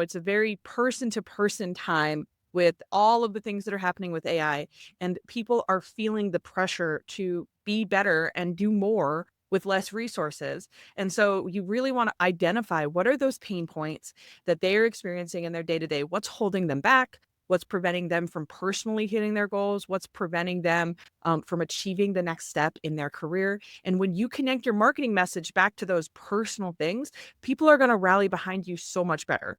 It's a very person to person time with all of the things that are happening with AI, and people are feeling the pressure to be better and do more with less resources. And so you really want to identify what are those pain points that they are experiencing in their day to day? What's holding them back? What's preventing them from personally hitting their goals? What's preventing them from achieving the next step in their career? And when you connect your marketing message back to those personal things, people are going to rally behind you so much better.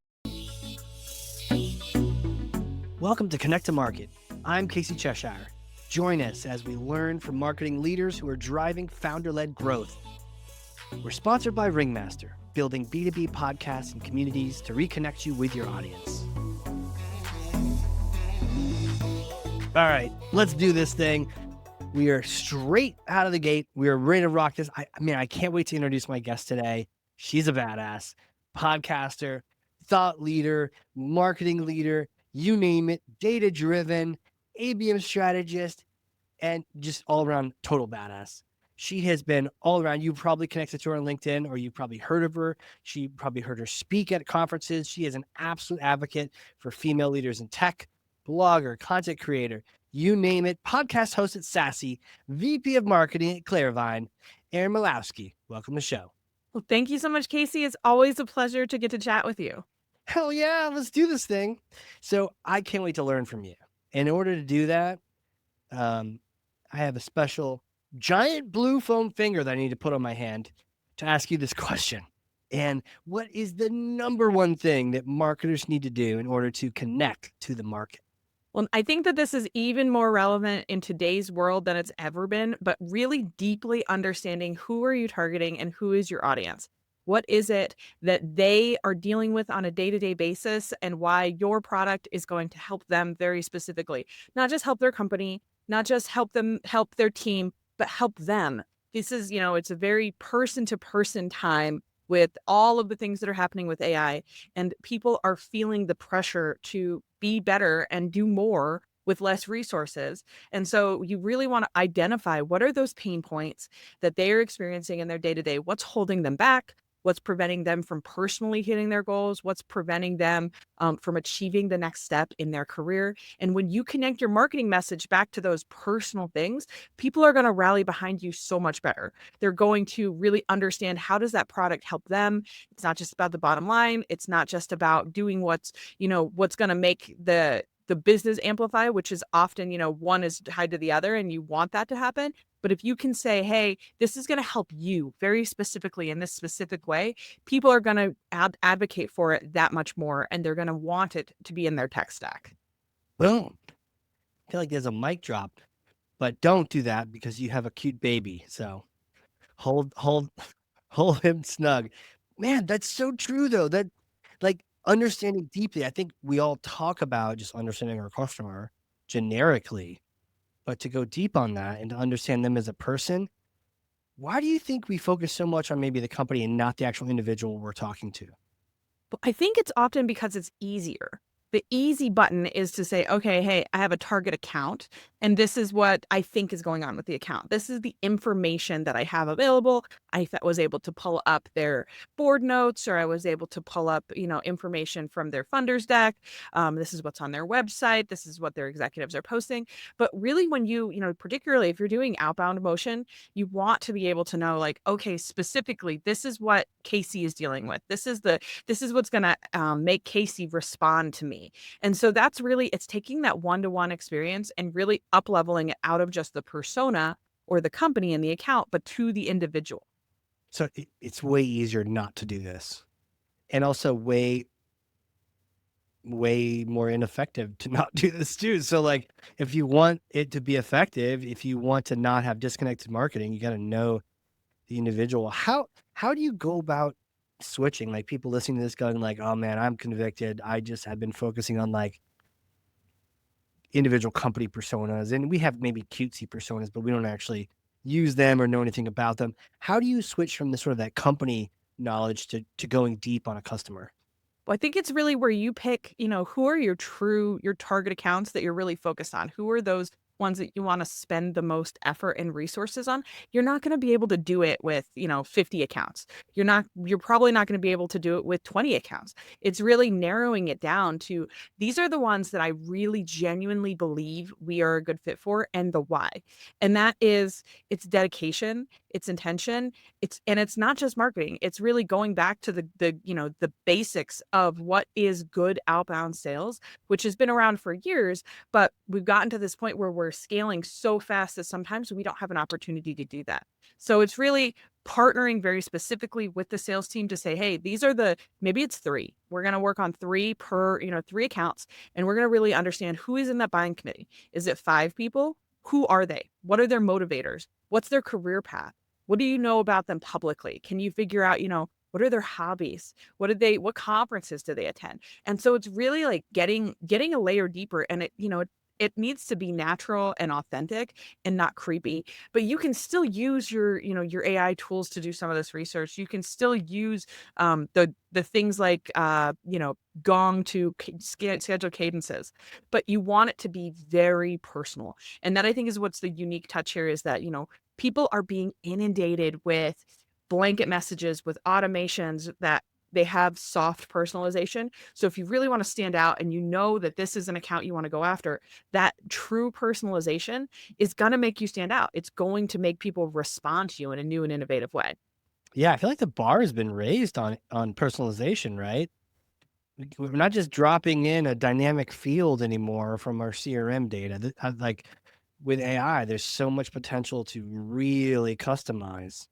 Welcome to Connect to Market. I'm Casey Cheshire. Join us as we learn from marketing leaders who are driving founder-led growth. We're sponsored by Ringmaster, building B2B podcasts and communities to reconnect you with your audience. All right, let's do this thing. We are straight out of the gate. We are ready to rock this. I can't wait to introduce my guest today. She's a badass podcaster, thought leader, marketing leader, you name it, data-driven, ABM strategist, and just all-around total badass. She has been all around. You probably connected to her on LinkedIn, or you probably heard of her. She probably heard her speak at conferences. She is an absolute advocate for female leaders in tech, blogger, content creator, you name it, podcast host at SaaSy, VP of marketing at Claravine, Anne Murlowski. Welcome to the show. Well, thank you so much, Casey. It's always a pleasure to get to chat with you. Hell yeah, let's do this thing. So I can't wait to learn from you. In order to do that, I have a special giant blue foam finger that I need to put on my hand to ask you this question. And what is the number one thing that marketers need to do in order to connect to the market? Well, I think that this is even more relevant in today's world than it's ever been, but really deeply understanding who are you targeting and who is your audience? What is it that they are dealing with on a day-to-day basis and why your product is going to help them very specifically? Not just help their company, not just help them help their team, but help them. This is, it's a very person to person time with all of the things that are happening with AI, and people are feeling the pressure to be better and do more with less resources. And so you really want to identify what are those pain points that they are experiencing in their day to day? What's holding them back? What's preventing them from personally hitting their goals? What's preventing them from achieving the next step in their career? And when you connect your marketing message back to those personal things, people are going to rally behind you so much better. They're going to really understand, how does that product help them? It's not just about the bottom line. It's not just about doing what's going to make the business amplify, which is often, one is tied to the other and you want that to happen. But if you can say, hey, this is going to help you very specifically in this specific way, people are going to advocate for it that much more, and they're going to want it to be in their tech stack. Well, I feel like there's a mic drop, but don't do that because you have a cute baby. So hold him snug. Man, that's so true though. That, like, understanding deeply. I think we all talk about just understanding our customer generically, but to go deep on that and to understand them as a person, why do you think we focus so much on maybe the company and not the actual individual we're talking to? But I think it's often because it's easier. The easy button is to say, okay, hey, I have a target account, and this is what I think is going on with the account. This is the information that I have available. I was able to pull up their board notes, or I was able to pull up, information from their funders deck. This is what's on their website. This is what their executives are posting. But really, when particularly if you're doing outbound motion, you want to be able to know, like, okay, specifically, this is what Casey is dealing with. This is what's going to make Casey respond to me. And so that's really, it's taking that one-to-one experience and really up-leveling it out of just the persona or the company and the account, but to the individual. So it's way easier not to do this, and also way more ineffective to not do this too. So, like, if you want it to be effective, if you want to not have disconnected marketing, you got to know the individual. How do you go about switching? Like, people listening to this going like, oh man, I'm convicted. I just have been focusing on like individual company personas, and we have maybe cutesy personas, but we don't actually use them or know anything about them. How do you switch from the sort of that company knowledge to going deep on a customer? Well, I think it's really where you pick, who are your target accounts that you're really focused on? Who are those ones that you want to spend the most effort and resources on, you're not going to be able to do it with, 50 accounts. You're probably not going to be able to do it with 20 accounts. It's really narrowing it down to these are the ones that I really genuinely believe we are a good fit for and the why. And that is it's dedication, it's intention, it's not just marketing. It's really going back to the basics of what is good outbound sales, which has been around for years, but we've gotten to this point where we're scaling so fast that sometimes we don't have an opportunity to do that. So it's really partnering very specifically with the sales team to say, hey, maybe it's three. We're going to work on three accounts, and we're going to really understand who is in that buying committee. Is it 5 people? Who are they? What are their motivators? What's their career path? What do you know about them publicly? Can you figure out, what are their hobbies? What conferences do they attend? And so it's really like getting a layer deeper, and it needs to be natural and authentic and not creepy, but you can still use your AI tools to do some of this research. You can still use the things like Gong to schedule cadences, but you want it to be very personal. And that I think is what's the unique touch here is that, people are being inundated with blanket messages, with automations that they have soft personalization. So if you really want to stand out and you know that this is an account you want to go after, that true personalization is going to make you stand out. It's going to make people respond to you in a new and innovative way. Yeah, I feel like the bar has been raised on personalization, right? We're not just dropping in a dynamic field anymore from our CRM data. Like with AI, there's so much potential to really customize.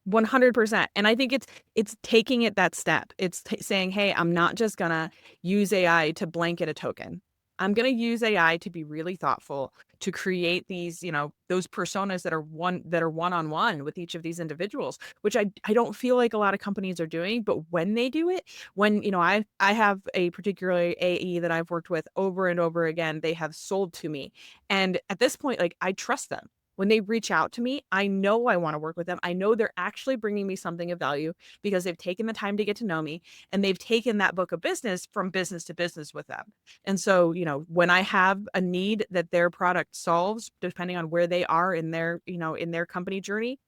100%. And I think it's taking it that step. It's saying, "Hey, I'm not just gonna use AI to blanket a token. I'm gonna use AI to be really thoughtful, to create these, those personas that are one-on-one with each of these individuals," which I don't feel like a lot of companies are doing, but when they do it, I have a particular AE that I've worked with over and over again, they have sold to me. And at this point, like, I trust them. When they reach out to me, I know I want to work with them. I know they're actually bringing me something of value because they've taken the time to get to know me and they've taken that book of business from business to business with them. And so, when I have a need that their product solves, depending on where they are in their company journey,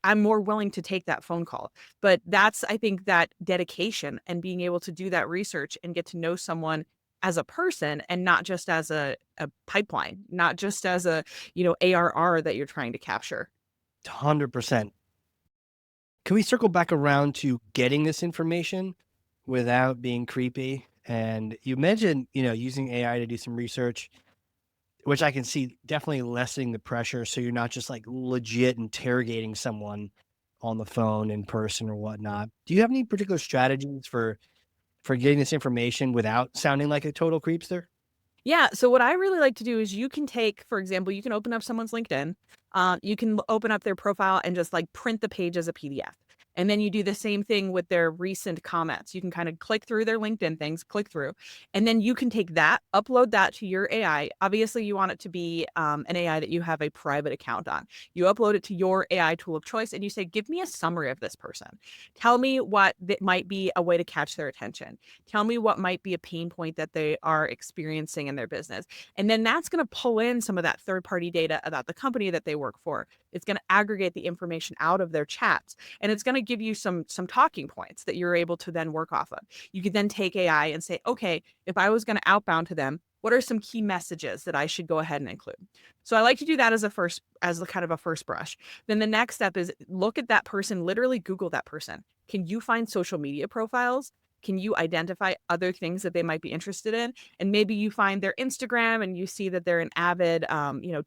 I'm more willing to take that phone call. But that's, I think, that dedication and being able to do that research and get to know someone as a person and not just as a pipeline, not just as a, ARR that you're trying to capture. 100%. Can we circle back around to getting this information without being creepy? And you mentioned, using AI to do some research, which I can see definitely lessening the pressure. So you're not just like legit interrogating someone on the phone in person or whatnot. Do you have any particular strategies for getting this information without sounding like a total creepster? Yeah. So what I really like to do is you can take, for example, you can open up someone's LinkedIn. You can open up their profile and just like print the page as a PDF. And then you do the same thing with their recent comments. You can kind of click through their LinkedIn things, click through, and then you can take that, upload that to your AI. Obviously, you want it to be an AI that you have a private account on. You upload it to your AI tool of choice and you say, give me a summary of this person. Tell me what that might be a way to catch their attention. Tell me what might be a pain point that they are experiencing in their business. And then that's going to pull in some of that third-party data about the company that they work for. It's going to aggregate the information out of their chats, and it's going to give you some talking points that you're able to then work off of. You could then take AI and say, okay, if I was going to outbound to them, what are some key messages that I should go ahead and include? So I like to do that as a kind of a first brush. Then the next step is look at that person, literally Google that person. Can you find social media profiles? Can you identify other things that they might be interested in? And maybe you find their Instagram and you see that they're an avid,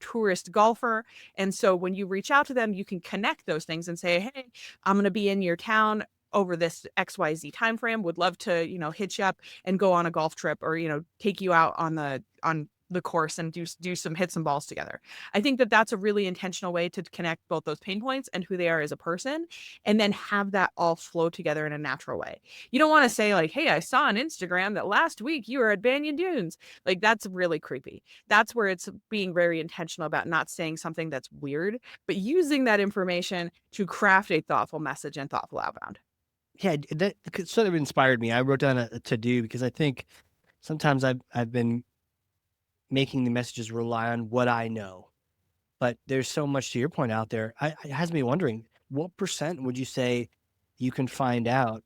tourist golfer. And so when you reach out to them, you can connect those things and say, hey, I'm going to be in your town over this XYZ timeframe. Would love to, hit you up and go on a golf trip or, take you out on the course and do some hit some balls together. I think that that's a really intentional way to connect both those pain points and who they are as a person, and then have that all flow together in a natural way. You don't want to say like, hey, I saw on Instagram that last week you were at Banyan Dunes. Like, that's really creepy. That's where it's being very intentional about not saying something that's weird, but using that information to craft a thoughtful message and thoughtful outbound. Yeah, that sort of inspired me. I wrote down a to do because I think sometimes I've been making the messages rely on what I know. But there's so much to your point out there. It has me wondering, what percent would you say you can find out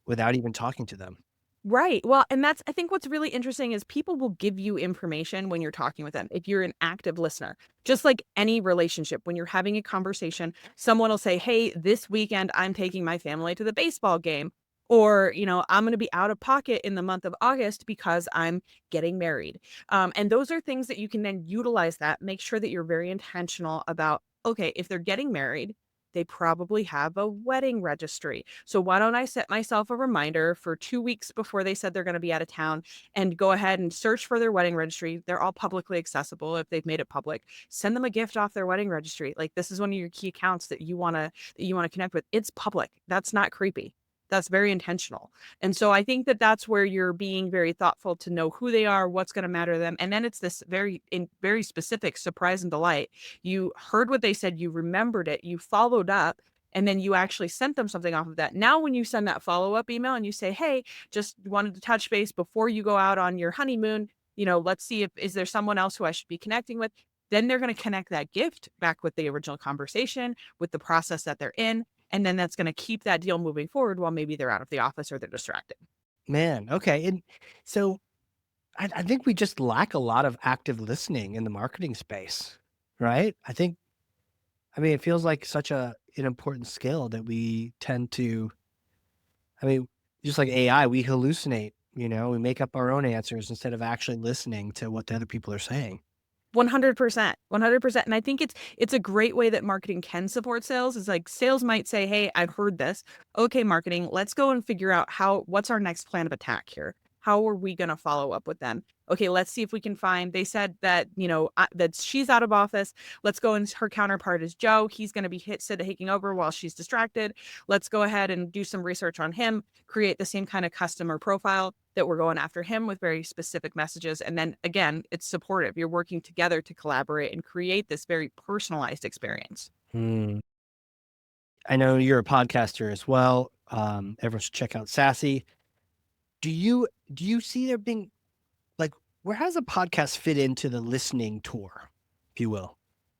without even talking to them? Right. Well, and that's I think what's really interesting is people will give you information when you're talking with them if you're an active listener. Just like any relationship, when you're having a conversation, someone will say, "Hey, this weekend I'm taking my family to the baseball game." Or, I'm going to be out of pocket in the month of August because I'm getting married. And those are things that you can then utilize that. Make sure that you're very intentional about, okay, if they're getting married, they probably have a wedding registry. So why don't I set myself a reminder for 2 weeks before they said they're gonna be out of town and go ahead and search for their wedding registry. They're all publicly accessible if they've made it public. Send them a gift off their wedding registry. Like, this is one of your key accounts that you wanna connect with. It's public. That's not creepy. That's very intentional. And so I think that that's where you're being very thoughtful to know who they are, what's gonna matter to them, and then it's this very specific surprise and delight. You heard what they said, you remembered it, you followed up, and then you actually sent them something off of that. Now, when you send that follow-up email and you say, "Hey, just wanted to touch base before you go out on your honeymoon, let's see if is there someone else who I should be connecting with?" Then they're gonna connect that gift back with the original conversation, with the process that they're in, and then that's gonna keep that deal moving forward while maybe they're out of the office or they're distracted. Man, okay. And so I think we just lack a lot of active listening in the marketing space, right? I mean, it feels like such an important skill that we tend to, I mean, just like AI, we hallucinate, we make up our own answers instead of actually listening to what the other people are saying. 100%, 100%, and I think it's a great way that marketing can support sales. Is like sales might say, "Hey, I've heard this. Okay, marketing, let's go and figure out what's our next plan of attack here? How are we gonna follow up with them? Okay, let's see if we can find they said that, that she's out of office. Let's go and her counterpart is Joe. He's gonna be taking over while she's distracted. Let's go ahead and do some research on him, create the same kind of customer profile that we're going after him with very specific messages. And then again, it's supportive. You're working together to collaborate and create this very personalized experience. Hmm. I know you're a podcaster as well. Everyone should check out SaaSy. Do you see there being like where has a podcast fit into the listening tour, if you will?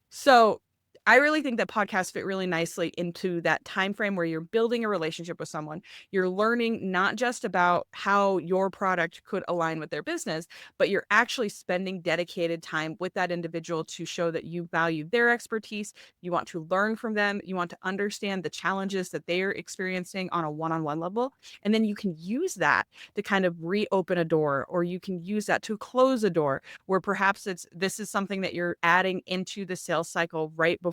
So I really think that podcasts fit really nicely into that time frame where you're building a relationship with someone. You're learning not just about how your product could align with their business, but you're actually spending dedicated time with that individual to show that you value their expertise. You want to learn from them. You want to understand the challenges that they're experiencing on a one-on-one level. And then you can use that to kind of reopen a door, or you can use that to close a door where perhaps this is something that you're adding into the sales cycle right before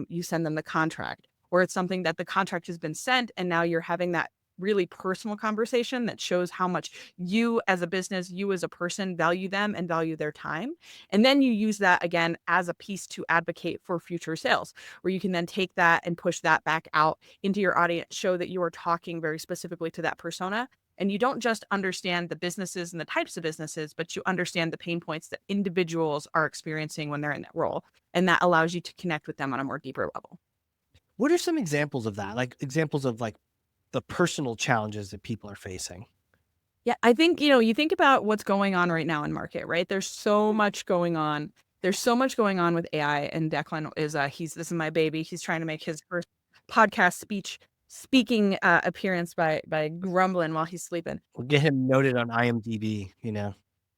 you send them the contract, or it's something that the contract has been sent and now you're having that really personal conversation that shows how much you as a business, you as a person value them and value their time. And then you use that again as a piece to advocate for future sales, where you can then take that and push that back out into your audience, show that you are talking very specifically to that persona. And you don't just understand the businesses and the types of businesses, but you understand the pain points that individuals are experiencing when they're in that role. And that allows you to connect with them on a more deeper level. What are some examples of that? Like examples of like the personal challenges that people are facing? Yeah, I think, you think about what's going on right now in market, right? There's so much going on. There's so much going on with AI, and Declan is this is my baby. He's trying to make his first podcast speaking appearance by grumbling while he's sleeping. We'll get him noted on IMDb.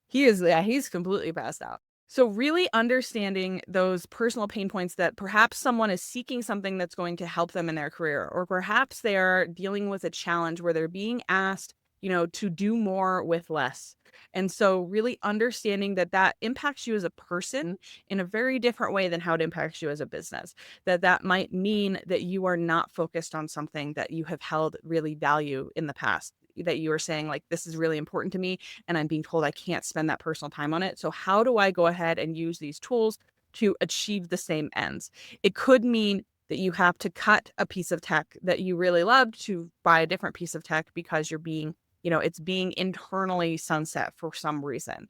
He's completely passed out. So really understanding those personal pain points that perhaps someone is seeking something that's going to help them in their career, or perhaps they are dealing with a challenge where they're being asked, to do more with less. And so really understanding that that impacts you as a person in a very different way than how it impacts you as a business. That might mean that you are not focused on something that you have held really value in the past, that you are saying like, this is really important to me and I'm being told I can't spend that personal time on it. So how do I go ahead and use these tools to achieve the same ends? It could mean that you have to cut a piece of tech that you really loved to buy a different piece of tech because it's being internally sunset for some reason.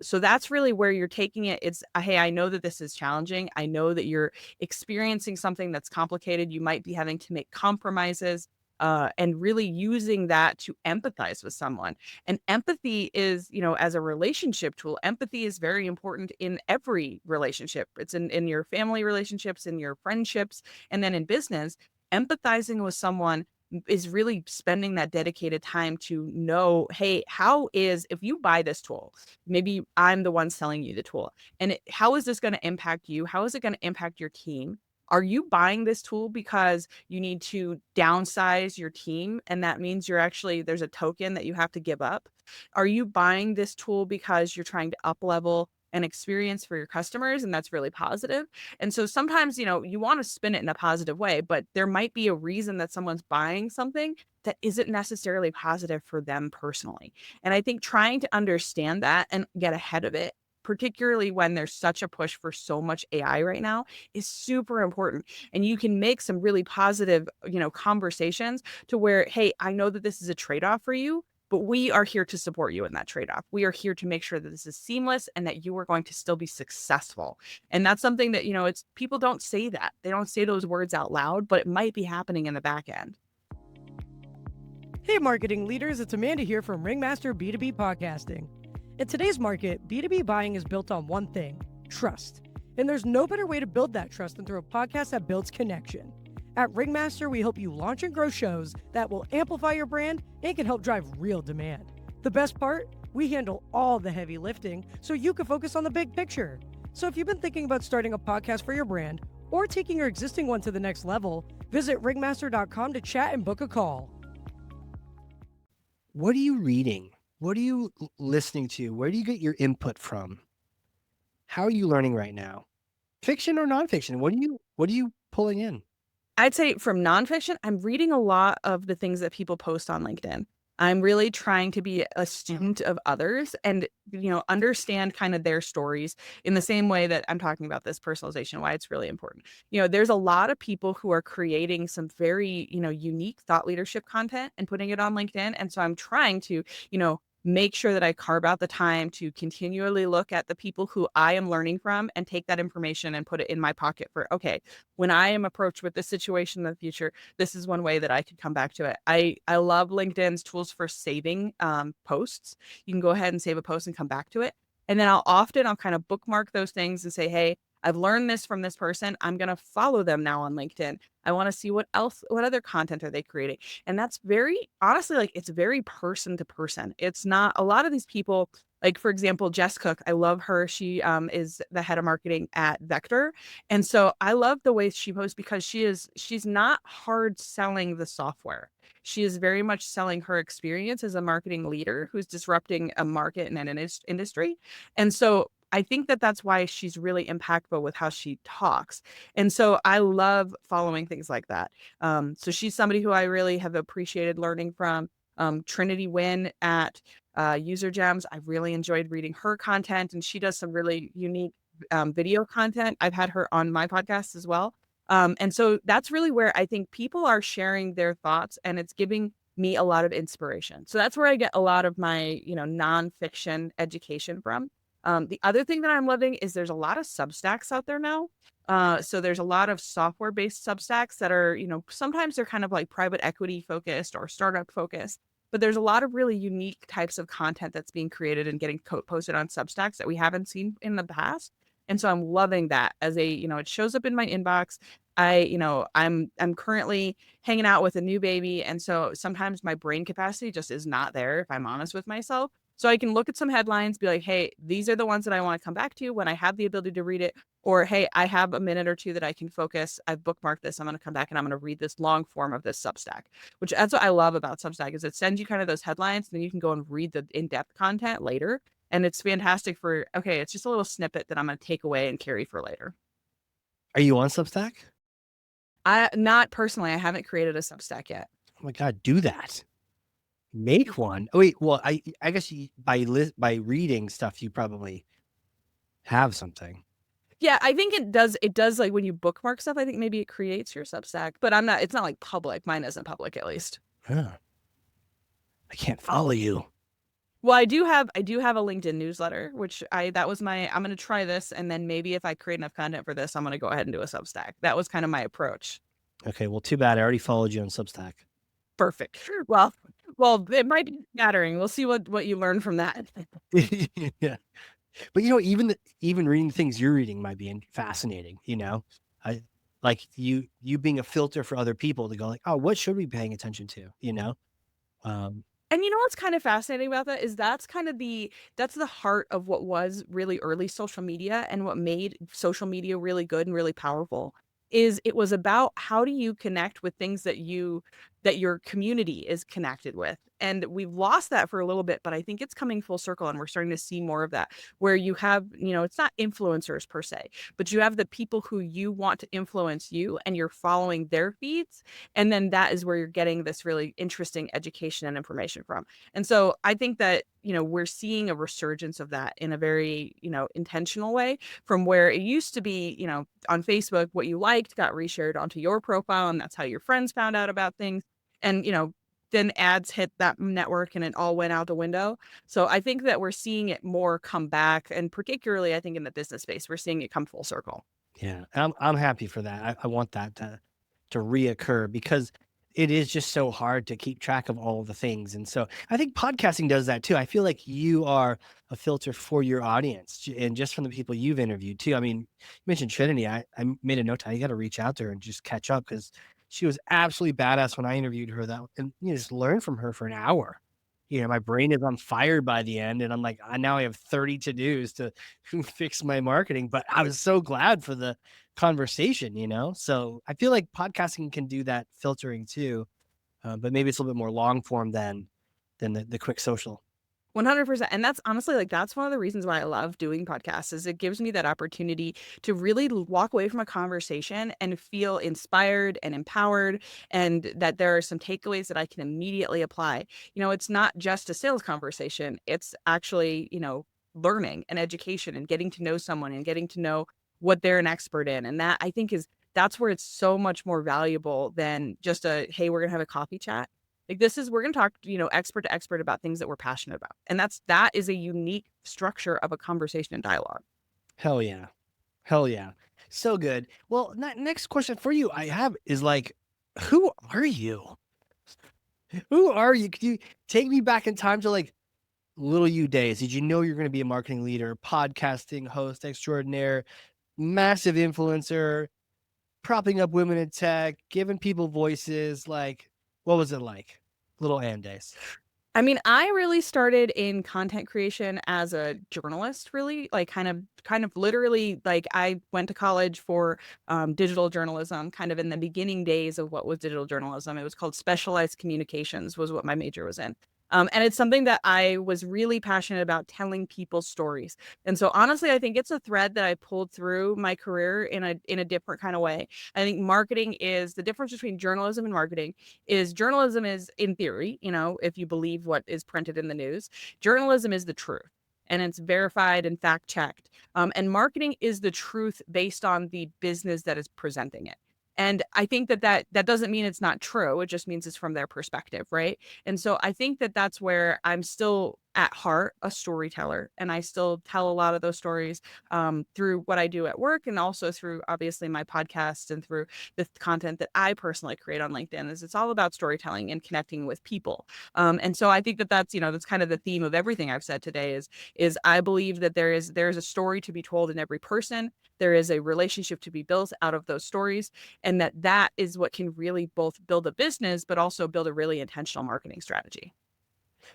So that's really where you're taking it. It's, hey, I know that this is challenging. I know that you're experiencing something that's complicated. You might be having to make compromises. and really using that to empathize with someone. And empathy is, as a relationship tool, empathy is very important in every relationship. It's in your family relationships, in your friendships, and then in business. Empathizing with someone is really spending that dedicated time to know, hey, if you buy this tool, maybe I'm the one selling you the tool, and how is this going to impact you? How is it going to impact your team? Are you buying this tool because you need to downsize your team, and that means there's a token that you have to give up? Are you buying this tool because you're trying to up level an experience for your customers, and that's really positive? And so sometimes, you want to spin it in a positive way, but there might be a reason that someone's buying something that isn't necessarily positive for them personally. And I think trying to understand that and get ahead of it, particularly when there's such a push for so much AI right now, is super important. And you can make some really positive, conversations to where, hey, I know that this is a trade-off for you, but we are here to support you in that trade-off. We are here to make sure that this is seamless and that you are going to still be successful. And that's something that, it's people don't say that. They don't say those words out loud, but it might be happening in the back end. Hey, marketing leaders, it's Amanda here from Ringmaster B2B Podcasting. In today's market, B2B buying is built on one thing: trust. And there's no better way to build that trust than through a podcast that builds connection. At Ringmaster, we help you launch and grow shows that will amplify your brand and can help drive real demand. The best part? We handle all the heavy lifting so you can focus on the big picture. So if you've been thinking about starting a podcast for your brand or taking your existing one to the next level, visit ringmaster.com to chat and book a call. What are you reading? What are you listening to? Where do you get your input from? How are you learning right now? Fiction or nonfiction? What are you pulling in? I'd say from nonfiction, I'm reading a lot of the things that people post on LinkedIn. I'm really trying to be a student of others and, understand kind of their stories in the same way that I'm talking about this personalization, why it's really important. There's a lot of people who are creating some very, unique thought leadership content and putting it on LinkedIn. And so I'm trying to, make sure that I carve out the time to continually look at the people who I am learning from and take that information and put it in my pocket for, okay, when I am approached with this situation in the future, this is one way that I could come back to it. I love LinkedIn's tools for saving posts. You can go ahead and save a post and come back to it. And then I'll kind of bookmark those things and say, hey, I've learned this from this person. I'm going to follow them now on LinkedIn. I want to see what other content are they creating? And that's very, honestly, like, it's very person to person. It's not a lot of these people, like, for example, Jess Cook, I love her. She is the head of marketing at Vector. And so I love the way she posts because she's not hard selling the software. She is very much selling her experience as a marketing leader who's disrupting a market and an industry. And so I think that that's why she's really impactful with how she talks. And so I love following things like that. So she's somebody who I really have appreciated learning from. Trinity Wynn at User Gems, I've really enjoyed reading her content, and she does some really unique video content. I've had her on my podcast as well. And so that's really where I think people are sharing their thoughts, and it's giving me a lot of inspiration. So that's where I get a lot of my, nonfiction education from. The other thing that I'm loving is there's a lot of Substacks out there now. So there's a lot of software-based Substacks that are, sometimes they're kind of like private equity focused or startup focused, but there's a lot of really unique types of content that's being created and getting posted on Substacks that we haven't seen in the past. And so I'm loving that as it shows up in my inbox. I'm currently hanging out with a new baby. And so sometimes my brain capacity just is not there, if I'm honest with myself. So I can look at some headlines, be like, hey, these are the ones that I want to come back to when I have the ability to read it. Or, hey, I have a minute or two that I can focus. I've bookmarked this. I'm going to come back and I'm going to read this long form of this Substack, which that's what I love about Substack is it sends you kind of those headlines. And then you can go and read the in-depth content later. And it's fantastic for, okay, it's just a little snippet that I'm going to take away and carry for later. Are you on Substack? Not personally. I haven't created a Substack yet. Oh my God, do that. Make one. Oh wait, well, I guess by reading stuff, you probably have something. Yeah, I think it does. It does, like, when you bookmark stuff, I think maybe it creates your Substack, but it's not like public. Mine isn't public, at least. Huh. I can't follow you. Well, I do have a LinkedIn newsletter, which I'm going to try this. And then maybe if I create enough content for this, I'm going to go ahead and do a Substack. That was kind of my approach. Okay, well, too bad. I already followed you on Substack. Perfect. Well, it might be scattering. We'll see what you learn from that. Yeah. But even reading things you're reading might be fascinating, I like you being a filter for other people to go like, oh, what should we be paying attention to? Um, And you know what's kind of fascinating about that is that's the heart of what was really early social media and what made social media really good and really powerful is it was about how do you connect with things that your community is connected with. And we've lost that for a little bit, but I think it's coming full circle and we're starting to see more of that where you have, it's not influencers per se, but you have the people who you want to influence you and you're following their feeds. And then that is where you're getting this really interesting education and information from. And so I think that, we're seeing a resurgence of that in a very, intentional way from where it used to be, on Facebook, what you liked got reshared onto your profile. And that's how your friends found out about things. And, then ads hit that network and it all went out the window. So I think that we're seeing it more come back. And particularly, I think in the business space, we're seeing it come full circle. yeah, I'm happy for that. I want that to reoccur because it is just so hard to keep track of all of the things. And so I think podcasting does that too. I feel like you are a filter for your audience and just from the people you've interviewed too. I mean, you mentioned Trinity. I made a note. I got to reach out to her and just catch up because she was absolutely badass when I interviewed her. And just learn from her for an hour. My brain is on fire by the end, and I'm like, now I have 30 to dos to fix my marketing. But I was so glad for the conversation. So I feel like podcasting can do that filtering too, but maybe it's a little bit more long form than the quick social. 100%. And that's honestly that's one of the reasons why I love doing podcasts is it gives me that opportunity to really walk away from a conversation and feel inspired and empowered and that there are some takeaways that I can immediately apply. It's not just a sales conversation. It's actually, learning and education and getting to know someone and getting to know what they're an expert in. And that I think that's where it's so much more valuable than just hey, we're going to have a coffee chat. Like we're going to talk, expert to expert about things that we're passionate about. And that is a unique structure of a conversation and dialogue. Hell yeah. Hell yeah. So good. Well, next question for you I have is like, who are you? Who are you? Could you take me back in time to like little you days? Did you know you're going to be a marketing leader, podcasting host extraordinaire, massive influencer, propping up women in tech, giving people voices? Like, what was it like? Little Anne days. I mean, I really started in content creation as a journalist, really, like kind of literally, like I went to college for digital journalism, kind of in the beginning days of what was digital journalism. It was called specialized communications, was what my major was in. And it's something that I was really passionate about telling people's stories. And so honestly, I think it's a thread that I pulled through my career in a different kind of way. I think marketing is the difference between journalism and marketing is journalism is in theory, if you believe what is printed in the news, journalism is the truth and it's verified and fact checked. And marketing is the truth based on the business that is presenting it. And I think that doesn't mean it's not true. It just means it's from their perspective, right? And so I think that that's where I'm still at heart a storyteller, and I still tell a lot of those stories through what I do at work, and also through obviously my podcast and through the content that I personally create on LinkedIn. Is it's all about storytelling and connecting with people. And so I think that's kind of the theme of everything I've said today. Is I believe that there's a story to be told in every person. There is a relationship to be built out of those stories, and that is what can really both build a business, but also build a really intentional marketing strategy.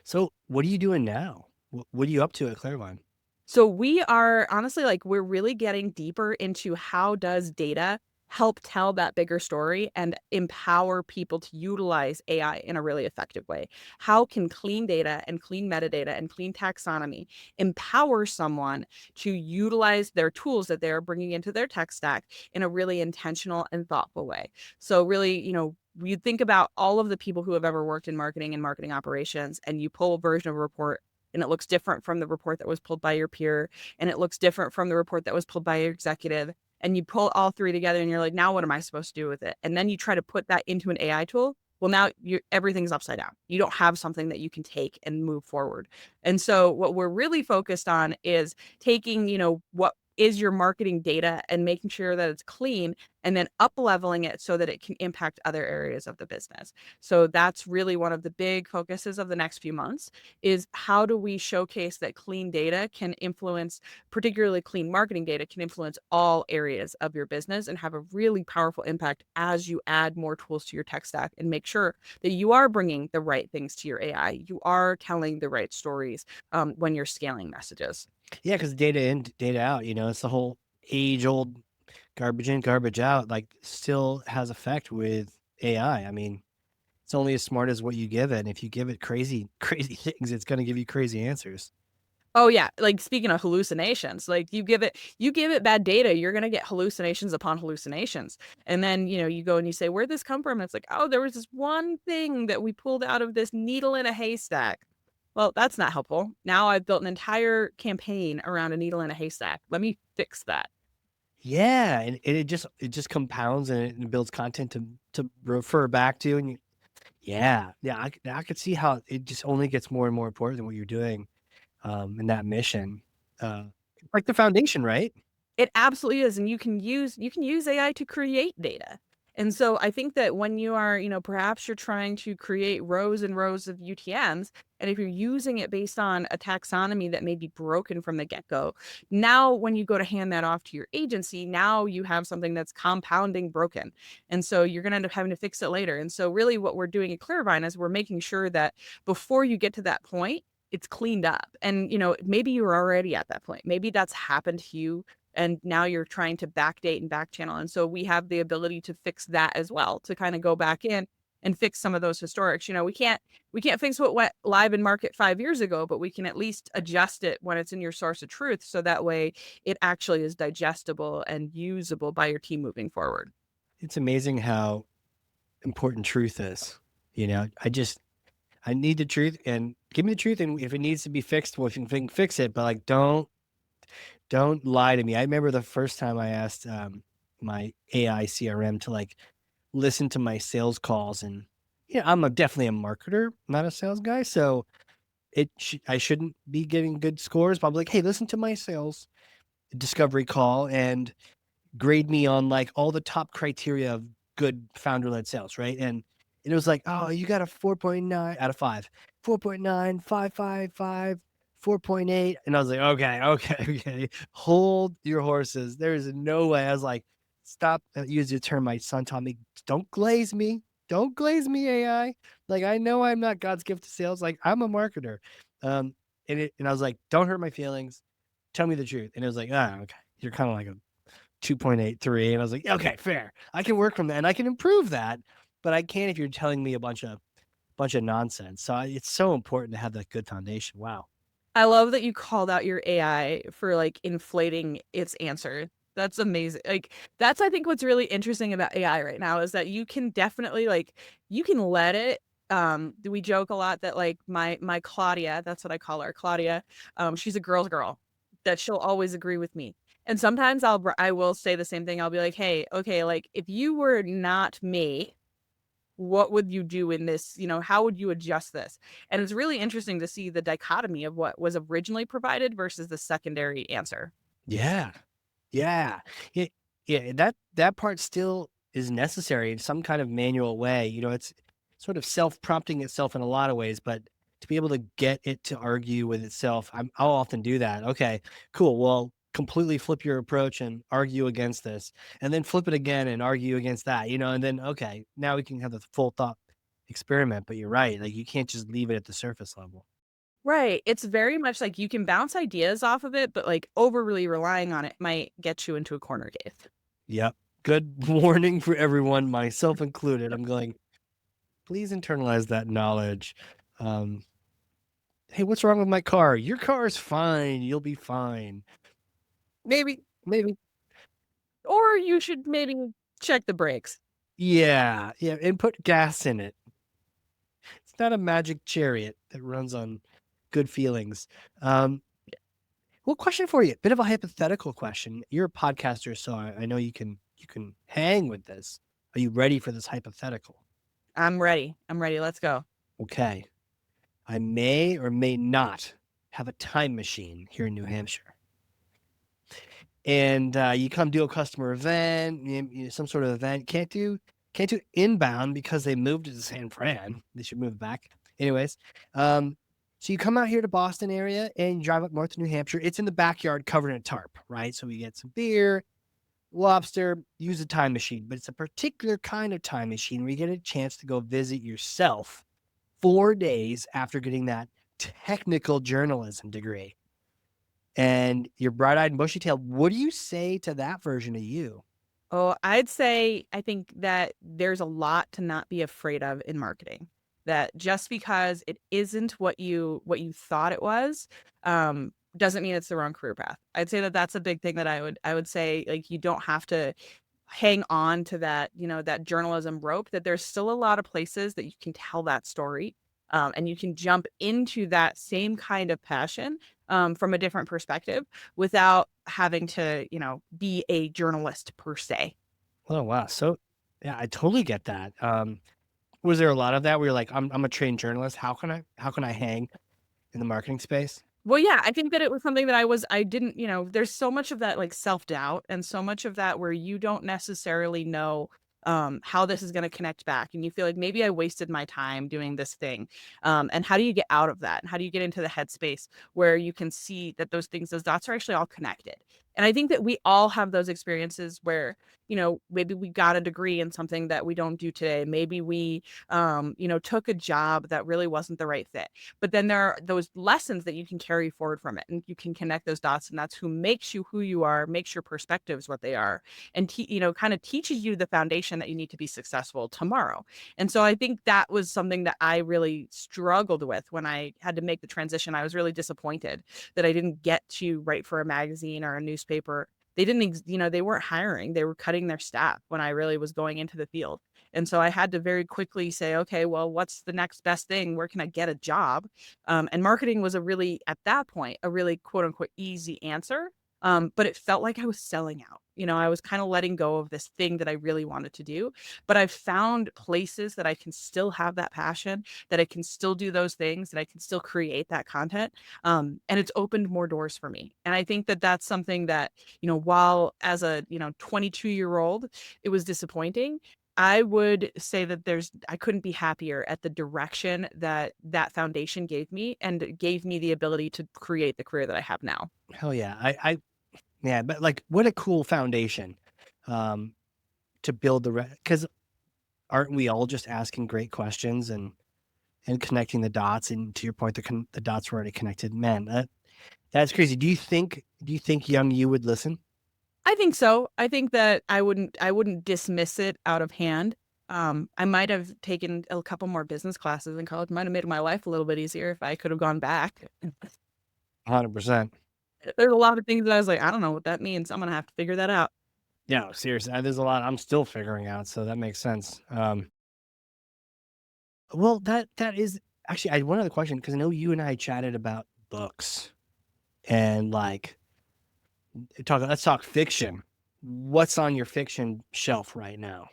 So, what are you doing now? What are you up to at Claravine? So we are honestly we're really getting deeper into how does data help tell that bigger story and empower people to utilize AI in a really effective way. How can clean data and clean metadata and clean taxonomy empower someone to utilize their tools that they're bringing into their tech stack in a really intentional and thoughtful way? So really, you think about all of the people who have ever worked in marketing and marketing operations, and you pull a version of a report and it looks different from the report that was pulled by your peer, and it looks different from the report that was pulled by your executive, and you pull all three together and you're like, now what am I supposed to do with it? And then you try to put that into an AI tool. Well, now everything's upside down. You don't have something that you can take and move forward. And so what we're really focused on is taking, what is your marketing data and making sure that it's clean, and then up leveling it so that it can impact other areas of the business. So that's really one of the big focuses of the next few months, is how do we showcase that clean data can influence, particularly clean marketing data can influence all areas of your business and have a really powerful impact as you add more tools to your tech stack, and make sure that you are bringing the right things to your AI. You are telling the right stories when you're scaling messages. Yeah, because data in, data out, it's the whole age old garbage in, garbage out, like still has effect with AI. I mean, it's only as smart as what you give it. And if you give it crazy, crazy things, it's going to give you crazy answers. Oh yeah, like speaking of hallucinations, like you give it bad data, you're gonna get hallucinations upon hallucinations. And then, you go and you say, where'd this come from? And it's like, oh, there was this one thing that we pulled out of this needle in a haystack. Well, that's not helpful. Now I've built an entire campaign around a needle in a haystack. Let me fix that. Yeah, and it just compounds and it builds content to refer back to, and yeah, I could see how it just only gets more and more important than what you're doing, in that mission, uh, like the foundation, right? It absolutely is, and you can use AI to create data. And so I think that when you are, perhaps you're trying to create rows and rows of UTMs, and if you're using it based on a taxonomy that may be broken from the get-go, now when you go to hand that off to your agency, now you have something that's compounding broken. And so you're going to end up having to fix it later. And so really what we're doing at Claravine is we're making sure that before you get to that point, it's cleaned up. And, maybe you're already at that point. Maybe that's happened to you and now you're trying to backdate and back channel. And so we have the ability to fix that as well, to kind of go back in and fix some of those historics. We can't fix what went live in market 5 years ago, but we can at least adjust it when it's in your source of truth. So that way it actually is digestible and usable by your team moving forward. It's amazing how important truth is. I need the truth, and give me the truth, and if it needs to be fixed, well, if you can fix it, but like don't lie to me. I remember the first time I asked my AI CRM to like listen to my sales calls, and definitely a marketer, not a sales guy, so I shouldn't be getting good scores. But I'm like, hey, listen to my sales discovery call and grade me on like all the top criteria of good founder-led sales, right? And it was like, oh, you got a 4.9 out of 5, 4.9, 5.55, 4.8. And I was like, okay, hold your horses. There is no way. I was like, stop. Use your term. My son taught me, don't glaze me. Don't glaze me, AI. Like, I know I'm not God's gift to sales. Like, I'm a marketer. Um, and I was like, don't hurt my feelings. Tell me the truth. And it was like, okay. You're kind of like a 2.83. And I was like, okay, fair. I can work from that and I can improve that, but I can't if you're telling me a bunch of nonsense. So it's so important to have that good foundation. Wow. I love that you called out your AI for like inflating its answer. That's amazing. Like that's I think what's really interesting about AI right now is that you can definitely like you can let it we joke a lot that like my Claudia, that's what I call her, Claudia, she's a girl's girl, that she'll always agree with me. And sometimes I will say the same thing. I'll be like, "Hey, okay, like if you were not me, what would you do in this, how would you adjust this?" And it's really interesting to see the dichotomy of what was originally provided versus the secondary answer. Yeah. Yeah. Yeah. Yeah. That part still is necessary in some kind of manual way. It's sort of self-prompting itself in a lot of ways, but to be able to get it to argue with itself, I'll often do that. Okay, cool. Well, completely flip your approach and argue against this, and then flip it again and argue against that, and then, okay, now we can have the full thought experiment. But you're right. Like, you can't just leave it at the surface level. Right. It's very much like you can bounce ideas off of it, but like overly relying on it might get you into a corner case. Yep. Good warning for everyone, myself included. I'm going, please internalize that knowledge. Um, hey, what's wrong with my car? Your car is fine. You'll be fine. Maybe. Or you should maybe check the brakes. Yeah. Yeah. And put gas in it. It's not a magic chariot that runs on good feelings. Um, well, question for you. Bit of a hypothetical question. You're a podcaster, so I know you can hang with this. Are you ready for this hypothetical? I'm ready. I'm ready. Let's go. Okay. I may or may not have a time machine here in New Hampshire. and you come do a customer event, some sort of event. Can't do inbound because they moved it to San Fran. They should move back. Anyways, so you come out here to Boston area and you drive up north to New Hampshire. It's in the backyard covered in a tarp, right? So we get some beer, lobster, use a time machine, but it's a particular kind of time machine where you get a chance to go visit yourself 4 days after getting that technical journalism degree. And you're bright-eyed and bushy-tailed. What do you say to that version of you? Oh, I'd say I think that there's a lot to not be afraid of in marketing. That just because it isn't what you thought it was, doesn't mean it's the wrong career path. I'd say that that's a big thing that I would say, like, you don't have to hang on to that, that journalism rope, that there's still a lot of places that you can tell that story. And you can jump into that same kind of passion from a different perspective without having to, be a journalist per se. Oh, wow. So, yeah, I totally get that. Was there a lot of that where you're like, I'm a trained journalist. How can I hang in the marketing space? Well, yeah, I think that it was something that I didn't, there's so much of that like self-doubt and so much of that where you don't necessarily know how this is going to connect back and you feel like maybe I wasted my time doing this thing. And how do you get out of that? And how do you get into the headspace where you can see that those things, those dots are actually all connected? And I think that we all have those experiences where, maybe we got a degree in something that we don't do today. Maybe we, took a job that really wasn't the right fit. But then there are those lessons that you can carry forward from it and you can connect those dots. And that's who makes you who you are, makes your perspectives what they are, and, kind of teaches you the foundation that you need to be successful tomorrow. And so I think that was something that I really struggled with when I had to make the transition. I was really disappointed that I didn't get to write for a magazine or a newspaper. They didn't, they weren't hiring, they were cutting their staff when I really was going into the field. And so I had to very quickly say, okay, well, what's the next best thing? Where can I get a job? And marketing was at that point, a really quote unquote easy answer. But it felt like I was selling out. I was kind of letting go of this thing that I really wanted to do. But I've found places that I can still have that passion, that I can still do those things, that I can still create that content. And it's opened more doors for me. And I think that that's something that, while as a, 22-year-old, it was disappointing. I would say that I couldn't be happier at the direction that that foundation gave me and it gave me the ability to create the career that I have now. Hell yeah. Yeah, but like, what a cool foundation um, to build because aren't we all just asking great questions and connecting the dots? And to your point, the dots were already connected. Man, that's crazy. Do you think young you would listen? I think so. I think that I wouldn't dismiss it out of hand. I might have taken a couple more business classes in college, might have made my life a little bit easier if I could have gone back. 100%. There's a lot of things that I was like, I don't know what that means. I'm gonna have to figure that out. Yeah, seriously. There's a lot I'm still figuring out, so that makes sense. Well, that is actually I had one other question because I know you and I chatted about books and like let's talk fiction. What's on your fiction shelf right now?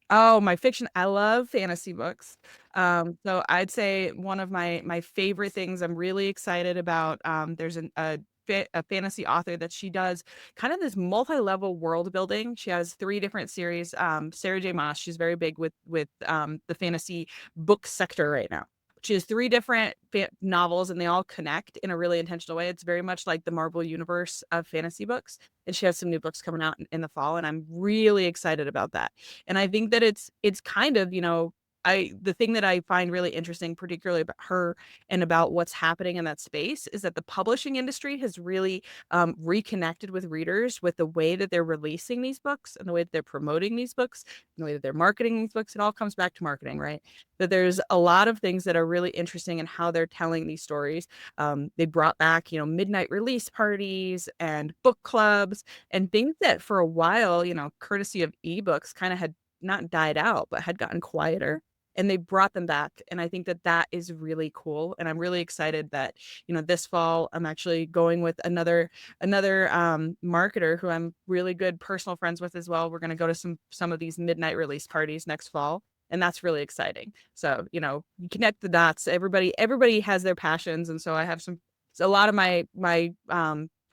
Oh, my fiction. I love fantasy books. So I'd say one of my favorite things I'm really excited about. There's a fantasy author that she does kind of this multi-level world building. She has three different series. Sarah J. Maas, she's very big with the fantasy book sector right now. She has three different novels and they all connect in a really intentional way. It's very much like the Marvel universe of fantasy books. And she has some new books coming out in the fall, and I'm really excited about that. And I think that it's kind of, the thing that I find really interesting, particularly about her and about what's happening in that space, is that the publishing industry has really reconnected with readers with the way that they're releasing these books and the way that they're promoting these books and the way that they're marketing these books. It all comes back to marketing, right? That there's a lot of things that are really interesting in how they're telling these stories. They brought back, midnight release parties and book clubs and things that for a while, courtesy of ebooks kind of had not died out, but had gotten quieter. And they brought them back. And I think that that is really cool. And I'm really excited that, this fall, I'm actually going with another marketer who I'm really good personal friends with as well. We're going to go to some of these midnight release parties next fall. And that's really exciting. So, you connect the dots. Everybody has their passions. And so I have a lot of my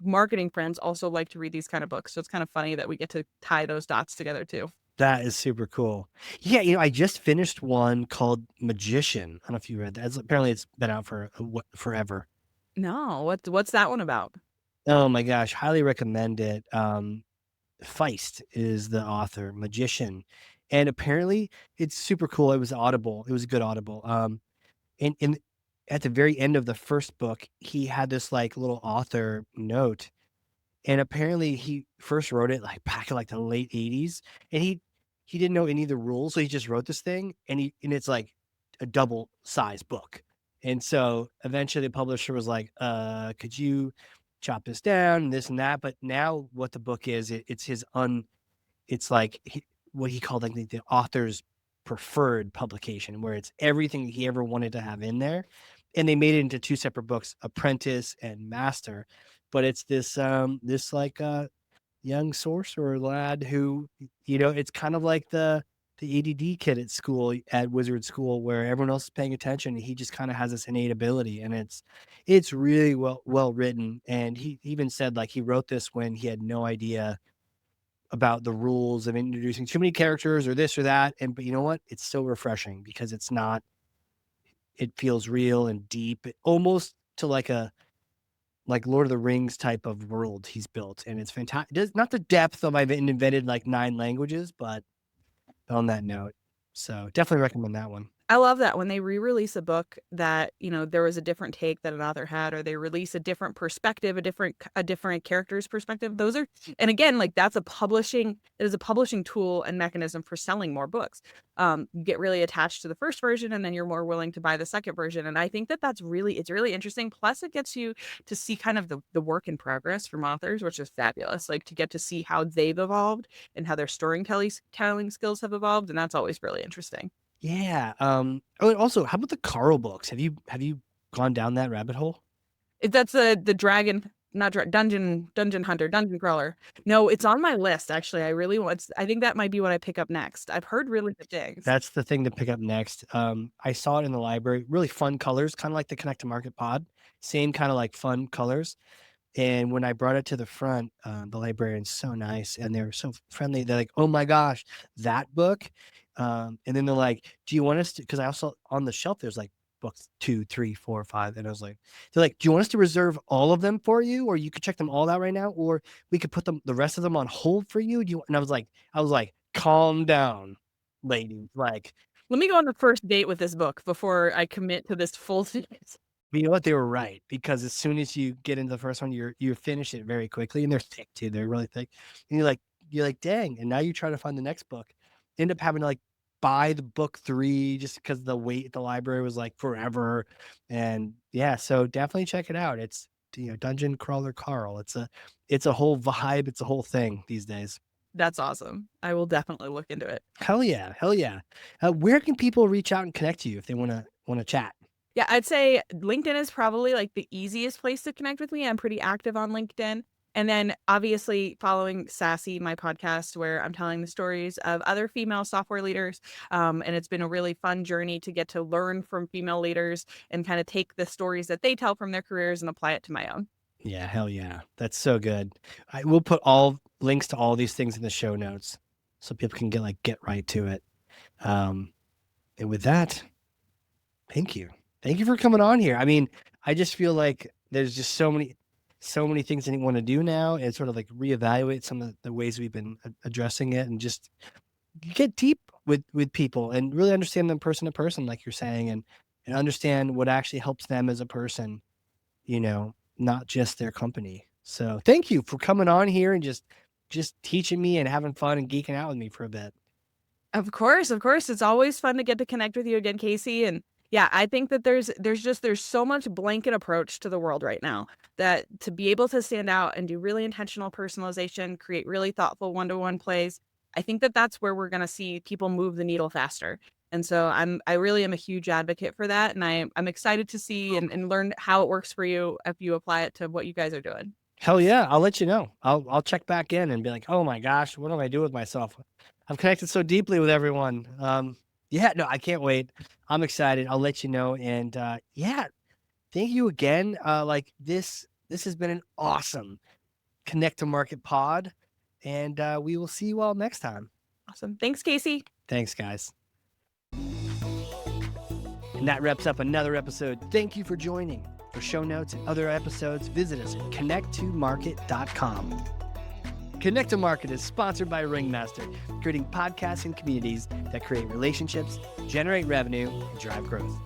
marketing friends also like to read these kind of books. So it's kind of funny that we get to tie those dots together too. That is super cool. Yeah, I just finished one called Magician. I don't know if you read that. Apparently, it's been out for forever. No, what's that one about? Oh my gosh, highly recommend it. Feist is the author, Magician, and apparently it's super cool. It was Audible. It was a good Audible. And at the very end of the first book, he had this like little author note, and apparently he first wrote it like back in like the late 80s, and he didn't know any of the rules, so he just wrote this thing, and it's like a double size book. And so eventually the publisher was like, could you chop this down and this and that? But now what the book is, it's his it's like what he called like the author's preferred publication, where it's everything he ever wanted to have in there. And they made it into two separate books, Apprentice and Master. But it's this like young sorcerer lad who, it's kind of like the ADD kid at school, at wizard school, where everyone else is paying attention. And he just kind of has this innate ability, and it's really well written. And he even said like he wrote this when he had no idea about the rules of introducing too many characters or this or that. But you know what? It's so refreshing because it feels real and deep, almost to like Lord of the Rings type of world he's built. And it's fantastic. Not the depth of I've invented like 9 languages, but on that note. So definitely recommend that one. I love that when they re-release a book that, there was a different take that an author had, or they release a different perspective, a different character's perspective. Those are, and again, like it is a publishing tool and mechanism for selling more books. You get really attached to the first version, and then you're more willing to buy the second version. And I think that it's really interesting. Plus it gets you to see kind of the work in progress from authors, which is fabulous. Like to get to see how they've evolved and how their storytelling skills have evolved. And that's always really interesting. Yeah. Oh, and also, how about the Carl books? Have you gone down that rabbit hole? That's the dragon, not dungeon hunter, dungeon crawler. No, it's on my list actually. I think that might be what I pick up next. I've heard really good things. That's the thing to pick up next. I saw it in the library. Really fun colors, kind of like the Connect to Market pod. Same kind of like fun colors. And when I brought it to the front, the librarian's so nice and they're so friendly. They're like, "Oh my gosh, that book." And then they're like, "Do you want us to?" Because I also on the shelf there's like books 2, 3, 4, 5, and I was like, they're like, "Do you want us to reserve all of them for you, or you could check them all out right now, or we could put the rest of them on hold for you?" And I was like, "Calm down, lady." Like, Let me go on the first date with this book before I commit to this full series. but you know what? They were right, because as soon as you get into the first one, you finish it very quickly, and they're thick too. They're really thick, and you're like, dang. And now you try to find the next book, end up having to like buy the book 3 just because the wait at the library was like forever. And yeah, so definitely check it out. It's Dungeon Crawler Carl. It's a whole vibe. It's a whole thing these days. That's awesome. I will definitely look into it. Hell yeah, hell yeah. Where can people reach out and connect to you if they want to chat? Yeah, I'd say LinkedIn is probably like the easiest place to connect with me. I'm pretty active on LinkedIn. And then obviously following SaaSy, my podcast, where I'm telling the stories of other female software leaders. And it's been a really fun journey to get to learn from female leaders and kind of take the stories that they tell from their careers and apply it to my own. Yeah, hell yeah. That's so good. I will put all links to all these things in the show notes so people can get right to it. And with that, thank you. Thank you for coming on here. I mean, I just feel like there's just so many things I want to do now, and sort of like reevaluate some of the ways we've been addressing it, and just get deep with people and really understand them person to person, like you're saying, and understand what actually helps them as a person, not just their company. So thank you for coming on here and just teaching me and having fun and geeking out with me for a bit. Of course, of course. It's always fun to get to connect with you again, Casey. And yeah, I think that there's so much blanket approach to the world right now that to be able to stand out and do really intentional personalization, create really thoughtful one-to-one plays, I think that that's where we're going to see people move the needle faster. And so I really am a huge advocate for that. And I'm excited to see and learn how it works for you if you apply it to what you guys are doing. Hell yeah, I'll let you know. I'll check back in and be like, "Oh my gosh, what do I do with myself? I've connected so deeply with everyone." Yeah, no, I can't wait. I'm excited. I'll let you know. And yeah, thank you again. Like this This has been an awesome Connect to Market pod, and we will see you all next time. Awesome. Thanks, Casey. Thanks, guys. And that wraps up another episode. Thank you for joining. For show notes and other episodes, visit us at connecttomarket.com. Connect to Market is sponsored by Ringmaster, creating podcasts and communities that create relationships, generate revenue, and drive growth.